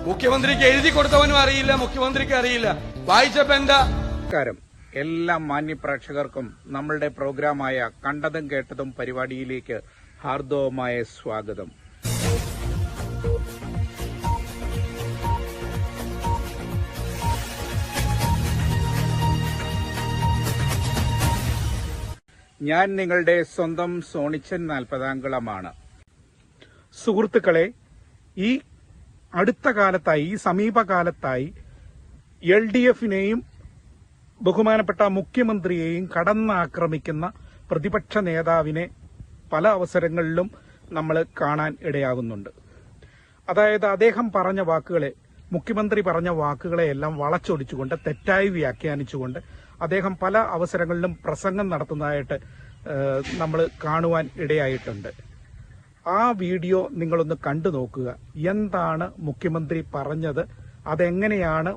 മുഖ്യമന്ത്രിക്ക് എഴുതി കൊടുത്തവനും അറിയില്ല, മുഖ്യമന്ത്രിക്ക് അറിയില്ല. വായിച്ചപ്പോ എന്താ? എല്ലാ മാന്യപ്രേക്ഷകർക്കും നമ്മളുടെ പ്രോഗ്രാമായ കണ്ടതും കേട്ടതും പരിപാടിയിലേക്ക് ഹാർദവമായ സ്വാഗതം. ഞാൻ നിങ്ങളുടെ സ്വന്തം സോണിച്ചൻ നാൽപ്പതാംകുളമാണ്. സുഹൃത്തുക്കളെ, ഈ അടുത്ത കാലത്തായി, ഈ സമീപകാലത്തായി LDFനെയും ബഹുമാനപ്പെട്ട മുഖ്യമന്ത്രിയെയും കടന്നാക്രമിക്കുന്ന പ്രതിപക്ഷ നേതാവിനെ പല അവസരങ്ങളിലും നമ്മൾ കാണാൻ ഇടയാകുന്നുണ്ട്. അതായത് അദ്ദേഹം പറഞ്ഞ വാക്കുകളെ, മുഖ്യമന്ത്രി പറഞ്ഞ വാക്കുകളെയെല്ലാം വളച്ചൊടിച്ചുകൊണ്ട്, തെറ്റായി വ്യാഖ്യാനിച്ചുകൊണ്ട് അദ്ദേഹം പല അവസരങ്ങളിലും പ്രസംഗം നടത്തുന്നതായിട്ട് നമ്മൾ കാണുവാൻ ഇടയായിട്ടുണ്ട്. ആ വീഡിയോ നിങ്ങളൊന്ന് കണ്ടു നോക്കുക. എന്താണ് മുഖ്യമന്ത്രി പറഞ്ഞത്, അതെങ്ങനെയാണ്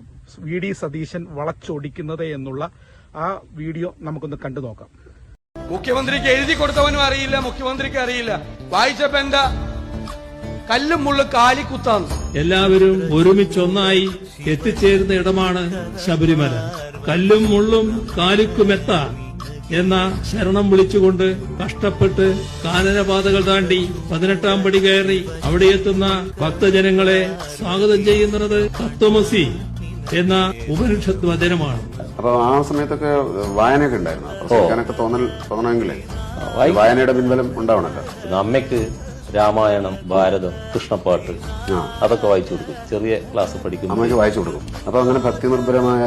VD സതീശൻ വളച്ചൊടിക്കുന്നത് എന്നുള്ള ആ വീഡിയോ നമുക്കൊന്ന് കണ്ടു നോക്കാം. മുഖ്യമന്ത്രിക്ക് എഴുതി കൊടുത്തവനും അറിയില്ല, മുഖ്യമന്ത്രിക്ക് അറിയില്ല. വായിച്ചപ്പോ എന്താ? കല്ലും മുള്ളും കാലിക്കുത്താന്ന്. എല്ലാവരും ഒരുമിച്ചൊന്നായി എത്തിച്ചേരുന്ന ഇടമാണ് ശബരിമല. കല്ലും മുള്ളും കാലിക്കുമെത്ത എന്ന ശരണം വിളിച്ചുകൊണ്ട് കഷ്ടപ്പെട്ട് കാനനപാതകൾ താണ്ടി 18ാം പടി കയറി അവിടെ എത്തുന്ന ഭക്തജനങ്ങളെ സ്വാഗതം ചെയ്യുന്നത് തത്വമസി എന്ന ഉപനിഷത്ത് വചനമാണ്. അപ്പൊ ആ സമയത്തൊക്കെ വായനയൊക്കെ ഉണ്ടായിരുന്നു. പ്രസംഗിക്കാനൊക്കെ തോന്നണമെങ്കിലേ വായനയുടെ പിൻബലം ഉണ്ടാവണല്ലോ. അമ്മയ്ക്ക് രാമായണം, ഭാരതം, കൃഷ്ണപ്പാട്ട് അതൊക്കെ വായിച്ചു കൊടുക്കും. ചെറിയ ക്ലാസ് പഠിക്കും, അമ്മയ്ക്ക് വായിച്ചു കൊടുക്കും. അപ്പൊ അങ്ങനെ ഭക്തി നിർഭരമായ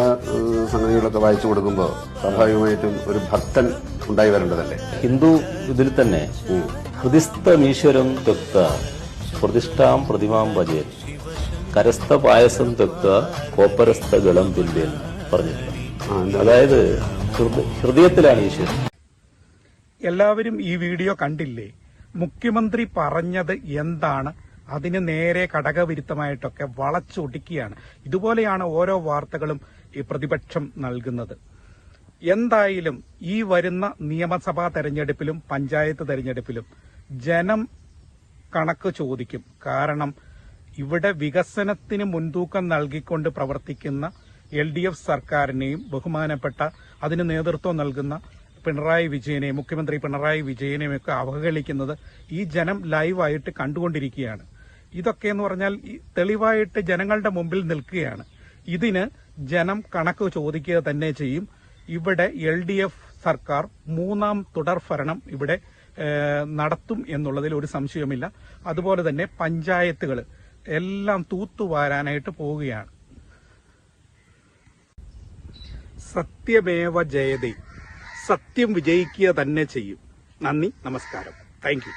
സംഗതികളൊക്കെ വായിച്ചു കൊടുക്കുമ്പോൾ സ്വാഭാവികമായിട്ടും ഒരു ഭക്തൻ ഉണ്ടായി വരേണ്ടതല്ലേ. ഹിന്ദു ഇതിൽ തന്നെ ഹൃദിസ്ഥമീശ്വരം ത്വക്ത പ്രതിഷ്ഠാം പ്രതിമാം ഭജേൻ കരസ്ഥ പായസം ത്വക്ത കോപ്പരസ്ഥ ഗളം തുല്യൻ പറഞ്ഞിട്ടുണ്ട്. അതായത് ഹൃദയത്തിലാണ് ഈശ്വരൻ. എല്ലാവരും ഈ വീഡിയോ കണ്ടില്ലേ? മുഖ്യമന്ത്രി പറഞ്ഞത് എന്താണ്? അതിന് നേരെ ഘടകവിരുദ്ധമായിട്ടൊക്കെ വളച്ചൊടിക്കുകയാണ്. ഇതുപോലെയാണ് ഓരോ വാർത്തകളും ഈ പ്രതിപക്ഷം നൽകുന്നത്. എന്തായാലും ഈ വരുന്ന നിയമസഭാ തെരഞ്ഞെടുപ്പിലും പഞ്ചായത്ത് തെരഞ്ഞെടുപ്പിലും ജനം കണക്ക് ചോദിക്കും. കാരണം ഇവിടെ വികസനത്തിന് മുൻതൂക്കം നൽകിക്കൊണ്ട് പ്രവർത്തിക്കുന്ന LDF സർക്കാരിനെയും ബഹുമാനപ്പെട്ട അതിന് നേതൃത്വം നൽകുന്ന പിണറായി വിജയനെയും, മുഖ്യമന്ത്രി പിണറായി വിജയനെയും ഒക്കെ അവഹേളിക്കുന്നത് ഈ ജനം ലൈവായിട്ട് കണ്ടുകൊണ്ടിരിക്കുകയാണ്. ഇതൊക്കെ എന്ന് പറഞ്ഞാൽ തെളിവായിട്ട് ജനങ്ങളുടെ മുമ്പിൽ നിൽക്കുകയാണ്. ഇതിന് ജനം കണക്ക് ചോദിക്കുക തന്നെ ചെയ്യും. ഇവിടെ LDF സർക്കാർ 3ാം തുടർഭരണം ഇവിടെ നടത്തും എന്നുള്ളതിൽ ഒരു സംശയമില്ല. അതുപോലെ തന്നെ പഞ്ചായത്തുകൾ എല്ലാം തൂത്തുവാരാനായിട്ട് പോവുകയാണ്. സത്യമേവ ജയതേ, സത്യം വിജയിക്കുക തന്നെ ചെയ്യും. നന്ദി, നമസ്കാരം. Thank you.